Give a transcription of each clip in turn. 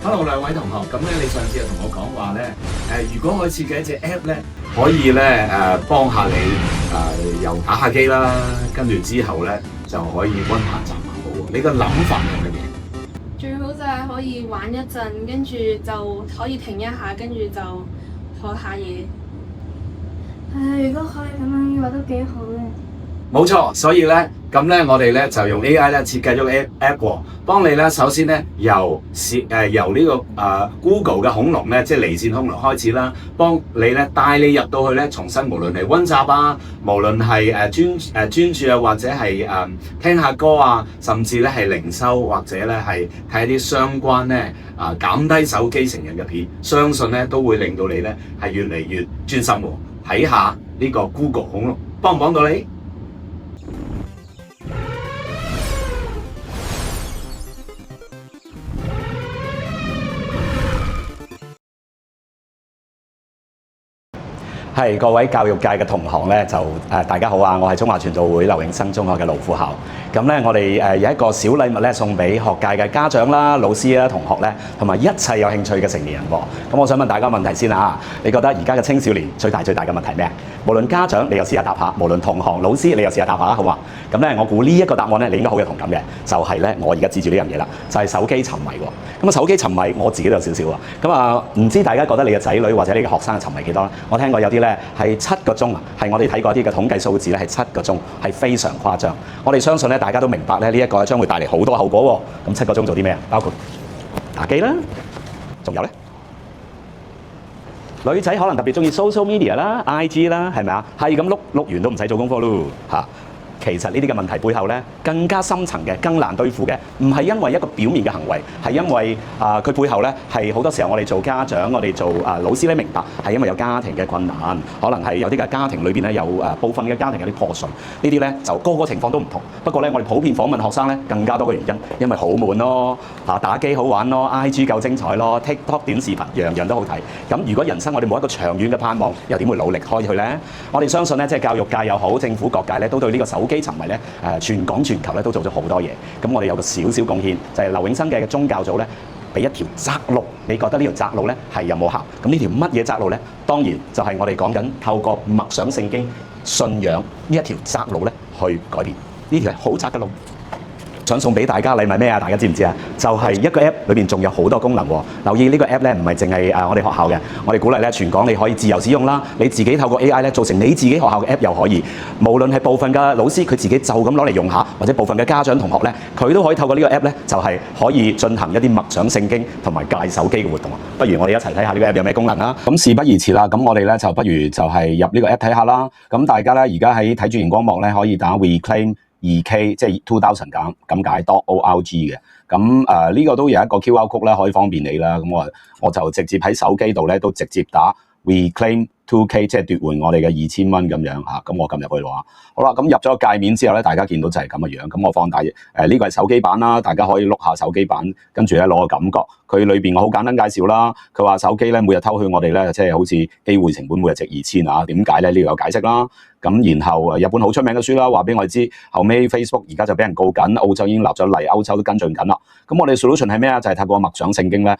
Hello 兩位同學，咁咧你上次就同我講話咧，如果我設計一隻 app 咧，可以咧幫下你又打下機啦，跟住之後咧就可以溫下習喎。你個諗法係乜嘢？最好就係可以玩一陣，跟住就可以停一下，跟住就學下嘢。如果可以咁樣嘅話都幾好嘅。冇錯，所以咧咁咧我哋咧就用 AI 咧設計咗個 app 喎，幫你咧首先咧由呢個Google 嘅恐龍咧，即係離線恐龍開始啦，幫你咧帶你入到去咧，重新無論係溫習啊，無論係專注啊，或者係聽下歌啊，甚至咧係靈修或者咧係睇一啲相關咧減低手機成癮嘅片，相信咧都會令到你咧係越嚟越專心喎。睇下呢個 Google 恐龍幫唔幫到你？係各位教育界嘅同行咧，大家好啊！我係中華傳道會劉永生中學嘅盧副校。咁咧，我哋有一個小禮物咧，送俾學界嘅家長啦、老師啦、同學咧，同埋一切有興趣嘅成年人喎。咁我想問大家個問題先啊！你覺得而家嘅青少年最大嘅問題咩？無論家長，你又試下答下；無論同行、老師，你又試下答下，好嘛？咁咧，我估呢一個答案咧，你應該好有同感嘅，就係咧，我而家指住呢樣嘢啦，就係手機沉迷喎。咁啊，手機沉迷我自己都有少少啊。咁啊，唔知大家覺得你嘅仔女或者你嘅學生嘅沉迷幾多咧？我聽過有啲咧係7個鐘啊，係我哋睇過啲嘅統計數字咧係7個鐘，係非常誇張。我哋相信咧，大家都明白咧，呢一個將會帶嚟好多後果喎。咁7個鐘做啲咩啊？包括打機啦，仲有咧，女仔可能特別中意 social media 啦、IG 啦，係咪啊？係咁碌完都唔使做功課咯嚇。其實呢啲嘅問題背後咧，更加深層嘅、更難對付嘅，唔係因為一個表面嘅行為，係因為佢背後咧係好多時候我哋做家長、我哋做老師咧明白，係因為有家庭嘅困難，可能係有啲嘅家庭裏邊咧有部分嘅家庭有啲破碎，呢啲咧就個個情況都唔同。不過咧，我哋普遍訪問學生咧更加多嘅原因，因為好悶咯，打機好玩咯 ，IG 夠精彩咯 ，TikTok 短視頻樣樣都好睇。咁如果人生我哋冇一個長遠嘅盼望，又點會努力開去咧？我哋相信咧，即係教育界又好，政府各界咧都對呢個手機沉迷咧全港全球咧都做咗好多嘢。咁我哋有個少少貢獻，就係劉永生嘅宗教組咧，俾一條窄路。你覺得呢條窄路咧係有冇效？咁呢條乜嘢窄路咧？當然就係我哋講緊透過默想聖經、信仰呢一條窄路咧去改變。呢條係好窄嘅路。想送俾大家禮物咩啊？大家知唔知啊？就係一個 app 裏面仲有好多功能喎。留意呢個 app 咧，唔係淨係我哋學校嘅，我哋鼓勵咧全港你可以自由使用啦。你自己透過 AI 咧做成你自己學校嘅 app 又可以。無論係部分嘅老師佢自己就咁攞嚟用下，或者部分嘅家長同學咧，佢都可以透過呢個 app 咧，就係可以進行一啲默想聖經同埋戒手機嘅活動。不如我哋一齊睇下呢個 app 有咩功能啊？咁事不宜遲啦，咁我哋咧就不如就係入呢個 app 睇下啦。咁大家咧而家喺睇住熒光幕咧，可以打 reclaim 2K 即係2000咁解 .org 嘅，咁呢個都有一個 QR code 咧，可以方便你啦。咁我就直接喺手機度咧都直接打 reclaim 2K 即係奪回我哋嘅2000蚊咁樣嚇。咁我撳入去啦。好啦，咁入咗個界面之後咧，大家見到就係咁嘅樣。咁我放大呢個係手機版啦，大家可以碌下手機版，跟住咧攞個感覺。佢裏邊我好簡單介紹啦。佢話手機咧每日偷去我哋咧，即係好似機會成本每日值2000啊。點解咧？呢度有解釋啦。咁然後日本好出名嘅書啦，話俾我哋知。後尾 Facebook 而家就俾人告緊，澳洲已經立咗例，歐洲都跟進緊啦。咁我哋 solution 係咩啊？就係透過默想聖經咧，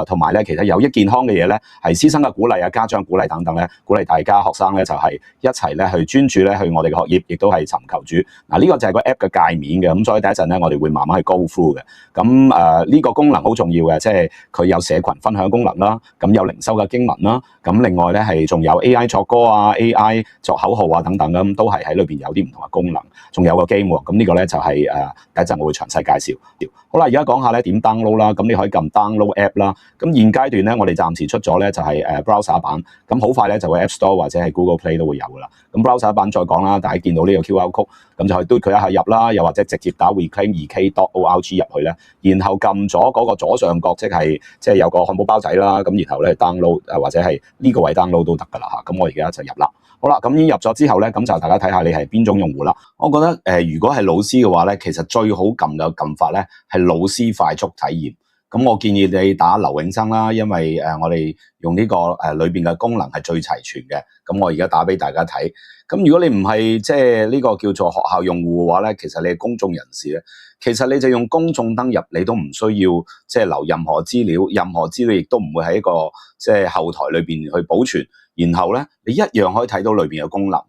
同埋咧其實有益健康嘅嘢咧，係師生嘅鼓勵啊、家長鼓勵等等咧，鼓勵大家學生咧就係一齊咧去專注咧去我哋嘅學業，亦都係尋求主。嗱呢個就係個 app 嘅界面嘅。咁所以第一陣咧，我哋會慢慢去 go through 嘅。咁呢個功能好重要嘅，即係佢有社群分享功能啦，咁有靈修嘅經文啦，咁另外咧係仲有 AI 作歌啊、AI 作口號啊等等咁，都係喺裏邊有啲唔同嘅功能，仲有個 game 喎。咁呢個咧就係第一陣我會詳細介紹。好啦，而家講下咧點 download 啦，咁你可以撳 download app 啦。咁現階段咧，我哋暫時出咗咧就係browser 版，咁好快咧就會 App Store 或者係 Google Play 都會有噶啦。咁 browser 版再講啦，大家見到呢個 QR code，咁就可以嘟佢一下入啦，又或者直接打 reclaim2k.org 入去咧，然後撳咗嗰個左上角，即係有個漢堡包仔啦，咁然後咧 download 或者係呢個位 download 都得噶啦嚇。咁我而家就入啦。好啦，咁已經入咗之後咧，咁就大家睇下你係邊種用戶啦。我覺得如果係老師嘅話咧，其實最好撳嘅撳法咧係老師快速體驗。咁我建議你打劉永生啦，因為我哋用呢個裏邊嘅功能係最齊全嘅。咁我而家打俾大家睇。咁如果你唔係即係呢個叫做學校用戶嘅話咧，其實你係公眾人士咧，其實你就用公眾登入，你都唔需要即係留任何資料，任何資料亦都唔會喺一個即係後台裏邊去保存。然後咧，你一樣可以睇到裏邊嘅功能。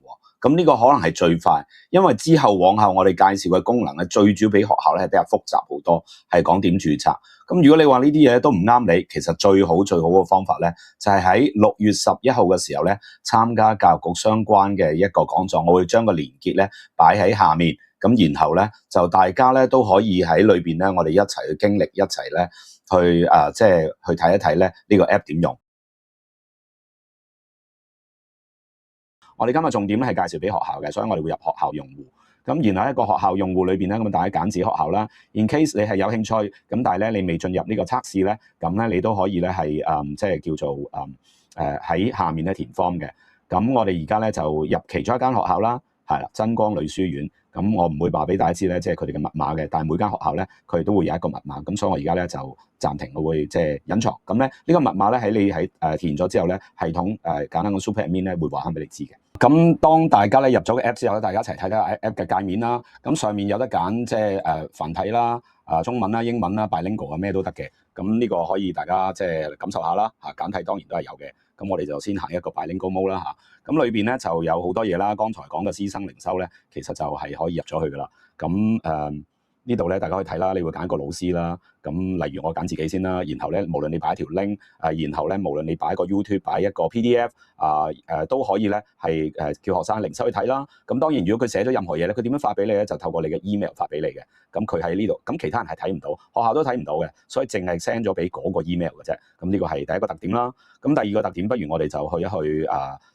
咁呢個可能係最快，因為之後往後我哋介紹嘅功能咧，最主要比學校咧係比較複雜好多，係講點註冊。咁如果你話呢啲嘢都唔啱你，其實最好嘅方法咧，就係喺6月11號嘅時候咧，參加教育局相關嘅一個講座，我會將個連結咧擺喺下面。咁然後咧就大家咧都可以喺裏邊咧，我哋一齊去經歷，一齊咧去即係去睇一睇咧呢個 app 點用。我哋今日重點咧係介紹俾學校嘅，所以我哋會入學校用戶。咁然後一個學校用戶裏邊咧，咁大家揀自己學校啦。In case 你係有興趣，咁但係咧你未進入呢個測試咧，咁咧你都可以咧係即係叫做喺下面咧填 form 嘅。咁我哋而家咧就入其中一間學校啦，係啦，真光女書院。咁我唔會話俾大家知咧，即係佢哋嘅密碼嘅，但係每間學校咧佢哋都會有一個密碼。咁所以我而家咧就暫停，我會即係隱藏。咁咧呢個密碼咧喺你喺填咗之後咧，系統簡單個 super admin 咧會話翻俾你知嘅。咁當大家咧入咗個 app 之後咧，大家一齊睇睇下 app 嘅界面啦。咁上面有得揀即係繁體啦、中文啦、英文啦、bilingual 啊咩都得嘅。咁呢個可以大家即係感受下啦。簡體當然都係有嘅。咁我哋就先行一個 bilingual mode 啦嚇。咁裏邊咧就有好多嘢啦。剛才講嘅師生靈修咧，其實就係可以入咗去噶啦。咁呢度咧大家可以睇啦，你會揀一個老師啦。咁例如我揀自己先啦，然後咧無論你擺一條 link，然後咧無論你擺一個 YouTube， 擺一個 PDF，都可以咧係叫學生靈修去睇啦。咁當然如果佢寫咗任何嘢咧，佢點樣發俾你咧？就透過你嘅 email 發俾你嘅。咁佢喺呢度，咁其他人係睇唔到，學校都睇唔到嘅，所以淨係 send 咗俾嗰個 email 嘅啫。咁呢個係第一個特點啦。咁第二個特點，不如我哋就去一去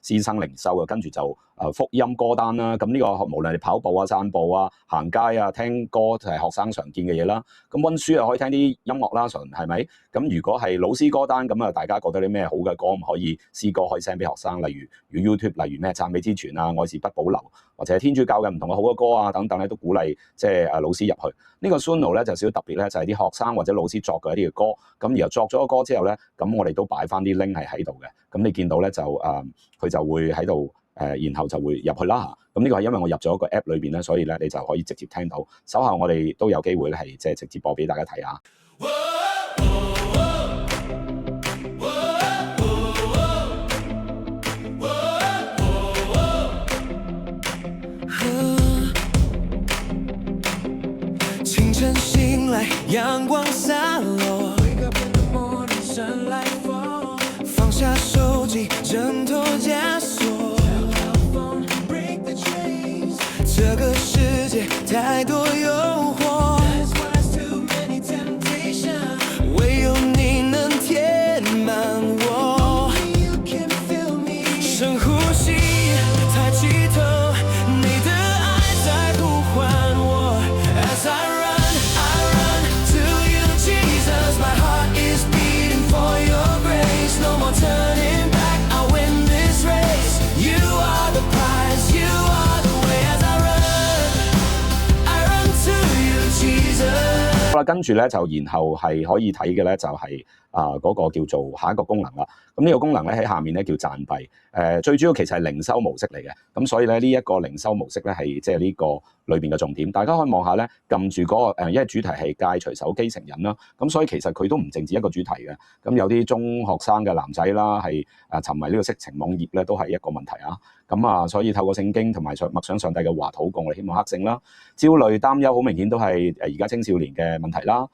師生靈修嘅，跟住就福音歌單啦。咁呢個無論你跑步啊、散步啊、行街啊、聽歌就係學生常見嘅嘢啦。咁溫書又可以聽啲音樂啦，純係咪？咁如果係老師歌單咁啊，大家覺得啲咩好嘅歌咁可以詩歌可以 send 俾學生，例如 YouTube， 例如咩讚美之泉啊、愛是不保留，或者天主教嘅唔同嘅好嘅歌啊等等咧，都鼓勵即係老師入去。呢個 Suno 咧就少少特別咧，就係啲學生或者老師作嘅一啲嘅歌，咁然後作咗個歌之後咧，咁我哋都擺翻啲 link 係喺度嘅。咁你見到咧就佢就會喺度然後就會入去啦嚇。咁呢個係因為我入咗個 app 裏邊咧，所以咧你就可以直接聽到。稍後我哋都有機會咧係即係直接播俾大家睇下。清晨醒來，陽光灑落，放下手機，枕頭枷鎖。這個世界太多誘惑，唯有你能填滿我。深呼吸，抬起頭，你的愛在呼喚我。As I run to you, Jesus, my heart is beating for your grace. No more turning back, I'll win this race. You are the prize, you are the way. As I run to you, Jesus. 好啦，跟住咧就然後係可以睇嘅咧就係嗰個叫做下一個功能啦。咁呢個功能咧喺下面咧叫贊幣。最主要其實係靈修模式嚟嘅。咁所以咧呢一個靈修模式咧係即係呢個裏邊嘅重點。大家可以望下咧，撳住嗰個因為主題係戒除手機成癮啦。咁所以其實佢都唔淨止一個主題嘅。咁有啲中學生嘅男仔啦係沉迷呢個色情網頁咧都係一個問題啊。咁所以透過聖經同埋默想上帝嘅話禱告，我哋希望克勝啦。焦慮擔憂好明顯都係而家青少年嘅問題啦。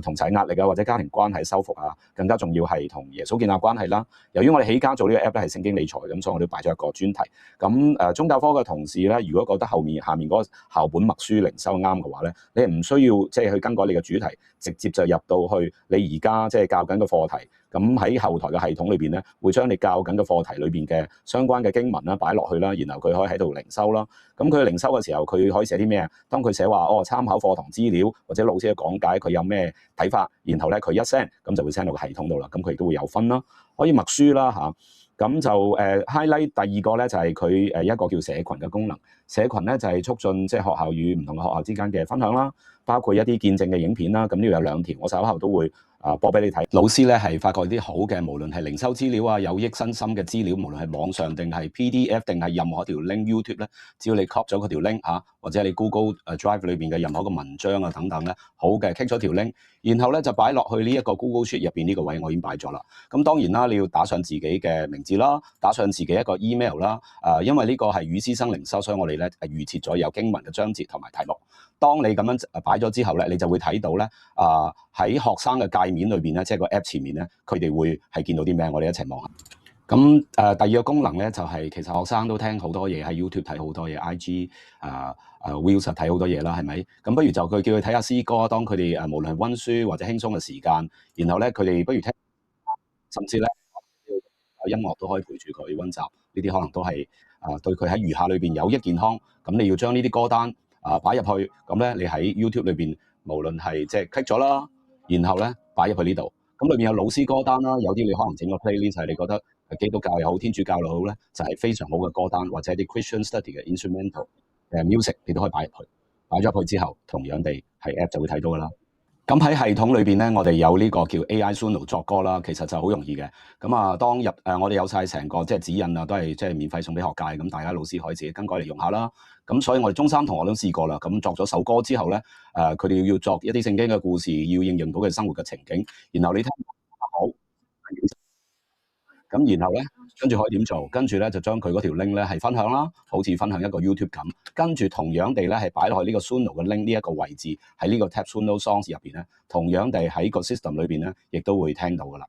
同齊壓力啊，或者家庭關係修復啊，更加重要係同耶穌建立關係啦。由於我哋起家做呢個 app 咧係聖經理財，咁所以我哋擺咗一個專題。咁宗教科嘅同事咧，如果覺得下面嗰個校本默書靈修啱嘅話咧，你係唔需要即係去更改你嘅主題，直接就入到去你而家即係教緊嘅課題。咁喺後台嘅系統裏邊咧，會將你教緊嘅課題裏邊嘅相關嘅經文啦擺落去啦，然後佢可以喺度靈修啦。咁佢靈修嘅時候，佢可以寫啲咩啊？當佢寫話參考課堂資料或者老師嘅講解，佢有咩睇法？然後咧佢一 send 咁就會 send 到個系統度啦。咁佢亦都會有分啦，可以默書啦嚇。咁就highlight 第二個咧就係佢一個叫社群嘅功能。社群咧就係促進即係學校與唔同嘅學校之間嘅分享啦，包括一啲見證嘅影片啦。咁呢度有2條，我稍後都會播俾你睇。老師咧係發覺啲好嘅，無論係靈修資料啊、有益身心嘅資料，無論係網上定係 PDF 定係任何一條 link YouTube 咧，只要你 copy 咗嗰條 link 或者你 Google Drive 裏邊嘅任何一個文章啊等等咧，好嘅 click 咗條 link，然後咧就擺落去呢一個 Google Sheet 入邊呢個位，我已經擺咗啦。咁當然啦，你要打上自己嘅名字啦，打上自己一個 email 啦。因為呢個係與師生靈修，所以我哋咧預設咗有經文嘅章節同埋題目。當你咁樣擺咗之後咧，你就會睇到咧喺學生嘅界面裏邊咧，即係個 app 前面咧，佢哋會係見到啲咩？我哋一齊望下。咁第二個功能咧，就係其實學生都聽好多嘢，喺 YouTube 睇好多嘢 ，IG Reels 睇好多嘢啦，係咪？咁不如就佢叫佢睇下詩歌，當佢哋無論係温書或者輕鬆嘅時間，然後咧佢哋不如聽，甚至咧音樂都可以陪住佢温習，呢啲可能都係對佢喺餘下裏邊有益健康。咁你要將呢啲歌單擺入去，咁咧你喺 YouTube 裏邊無論係即係 click 咗啦，然後咧擺入去呢度，咁裏邊有老師歌單啦，有啲你可能整個 playlist 係你覺得基督教又好、天主教又好咧，就係非常好嘅歌單，或者啲 Christian study 嘅 instrumental 嘅 music， 你都可以擺入去。擺咗入去之後，同樣地喺 app 就會睇到噶啦。咁喺系統裏邊咧，我哋有呢個叫 AI Suno 作歌啦，其實就好容易嘅。咁當入我哋有晒成個即係指引啊，都係即係免費送俾學界，咁大家老師可以自己更改嚟用下啦。咁所以我哋中三同學都試過啦。咁作咗首歌之後咧，佢哋要作一啲聖經嘅故事，要應用到佢生活嘅情景，然後你聽好，咁然後咧，跟住可以點做？跟住咧就將佢嗰條 link 咧係分享啦，好似分享一個 YouTube 咁。跟住同樣地咧係擺落去呢個 Suno 嘅 link 呢一個位置，喺呢個 Tab Suno Songs 入邊咧，同樣地喺個 system 裏邊咧，亦都會聽到噶啦。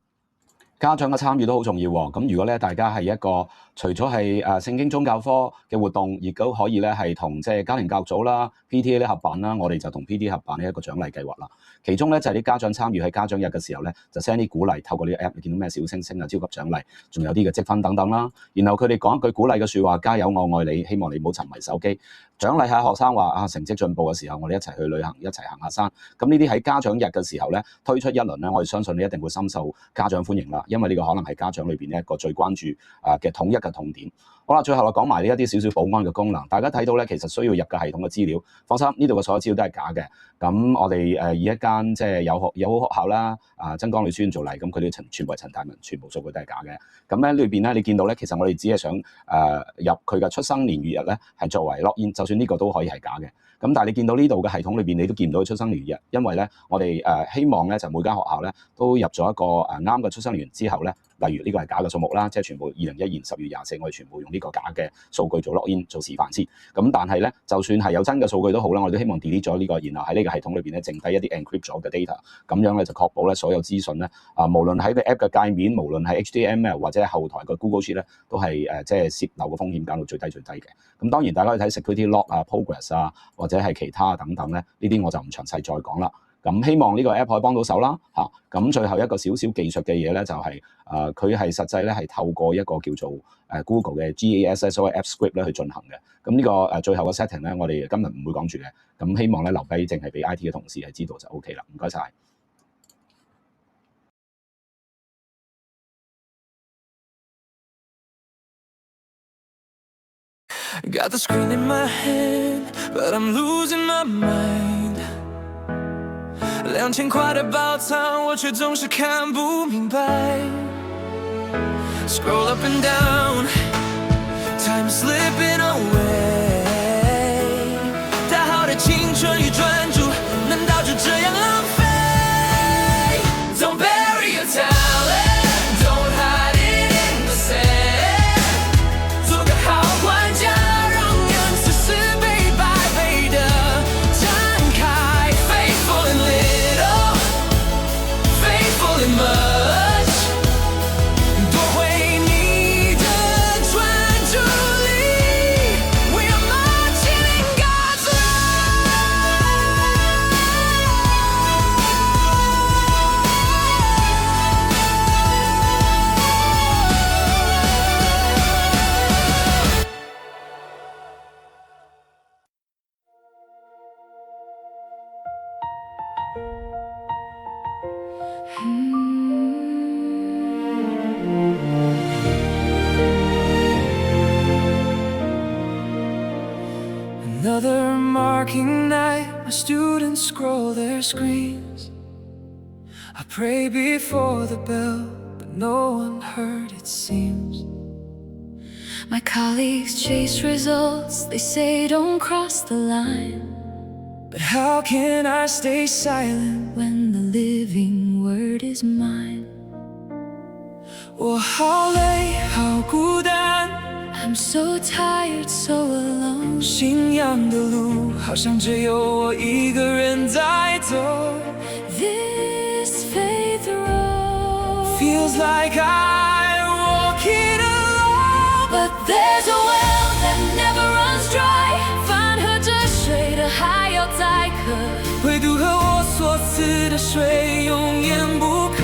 家長嘅參與都好重要喎。咁如果咧大家係一個除咗係聖經宗教科嘅活動，亦都可以咧係同即係家庭教育組啦、PTA 咧合辦啦，我哋就同 PTA 合辦呢一個獎勵計劃啦。其中咧就係啲家長參與喺家長日嘅時候咧，就 send 啲鼓勵，透過呢個 app 你見到咩小星星啊、超級獎勵，仲有啲嘅積分等等啦。然後佢哋講一句鼓勵嘅説話，加油，我愛你，希望你唔好沉迷手機。獎勵下學生話成績進步嘅時候，我哋一齊去旅行，一齊行下山。咁呢啲喺家長日嘅時候咧，推出一輪咧，我哋相信你一定會深受家長歡迎啦。因為呢個可能係家長裏邊一個最關注嘅統一嘅痛點。好啦，最後我講埋呢一啲少少保安嘅功能。大家睇到咧，其實需要入嘅系統嘅資料，放心，呢度嘅所有資料都係假嘅。咁我哋以一間即係友好學校啦，真光女書院做例，咁佢哋全部係陳大文，全部數據都係假嘅。咁咧裏邊咧，你見到咧，其實我哋只係想入佢嘅出生年月日咧，係作為 login，就算呢個都可以係假嘅。咁但係你見到呢度嘅系統裏邊，你都見唔到出生年月日，因為咧我哋希望咧就每間學校咧都入咗一個啱嘅出生年之後咧，例如呢個係假嘅數目啦，即係全部2012年10月24，我哋全部用呢個假嘅數據做 login 做示範先。咁但係咧，就算係有真嘅數據都好啦，我哋都希望 delete 咗呢個，然後喺呢個系統裏邊咧剩低一啲 encrypt 咗嘅 data， 咁樣咧就確保咧所有資訊咧無論喺個 app 嘅界面，無論係 HTML 或者係後台個 Google Sheet 咧，都係即係泄漏嘅風險減到最低最低嘅。咁當然大家可以睇 security log progress 或者係其他等等咧，呢啲我就唔詳細再講啦。咁希望呢個 app 可以幫到手啦嚇。咁最後一個少少技術嘅嘢咧，就係佢係實際咧係透過一個叫做Google 嘅 GASSO App Script 咧去進行嘅。咁呢個最後嘅 setting 咧，我哋今日唔會講住嘅。咁希望咧留低淨係俾 IT 嘅同事係知道就 OK 啦。唔該晒。Got the screen in my hand, but I'm losing my mind. 2000块的包藏，我却总是看不明白。Scroll up and down, time slipping away. 大好的青春与专注，难道就这样浪费 ？Don't bury your talent, don't hide it in the sand. 做个好管家。Another marking night, my students scroll their screens. I Pray before the bell, but no one heard it seems. My colleagues chase results, they say don't cross the line. But how can I stay silent When the living word is mine. 我好累，好孤单， I'm so tired, so alone. 信仰的路好像只有我一个人在走。 This faith road Feels like I'm walking alone. But there's a well that never runs dry. 饭喝着水的还有载客，唯独和我所赐的水永远不渴。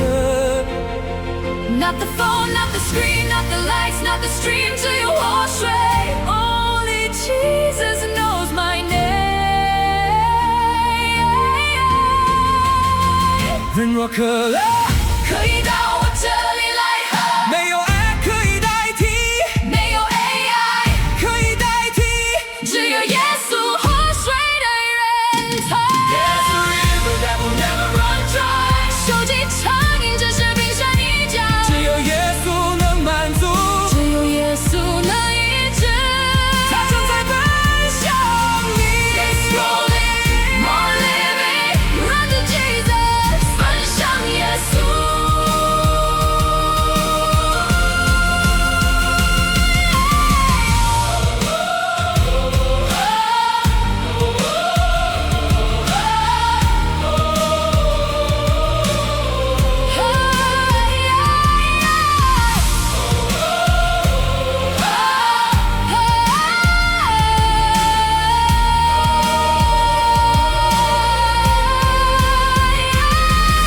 Not the phone, not the screen, not the lights, not the stream. 只有活水 Only Jesus knows my name. 人若渴了，可以到我这里来喝，没有爱可以代替，没有 AI， 可以代替。只有耶稣活水的源头。 There's a river that will never run dry. 手机畅饮，只是冰山一角。只有耶稣能满足，只有耶稣能医治。他正在奔向你。 Rolling, more living, run to Jesus， 奔向耶稣。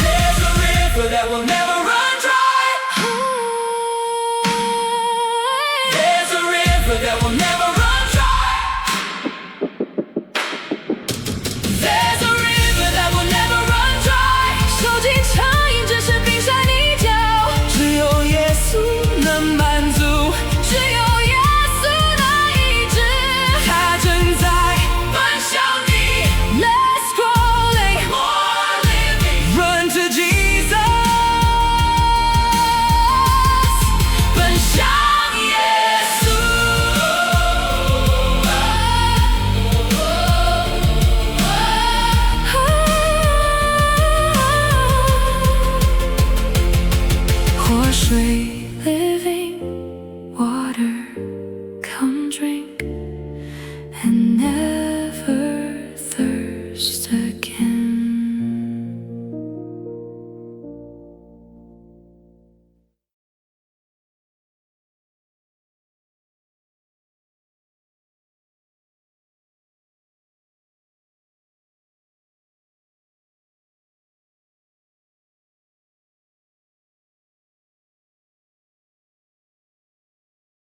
There's a river that will never run dry. There's a river that will never run dry. There's a river that will never run dry. 手机畅饮，只是冰山一角。只有耶稣能满足，只有耶稣能医治。他正在奔向你。 Let's scrolling, More living, run to Jesus， 奔向耶稣。活水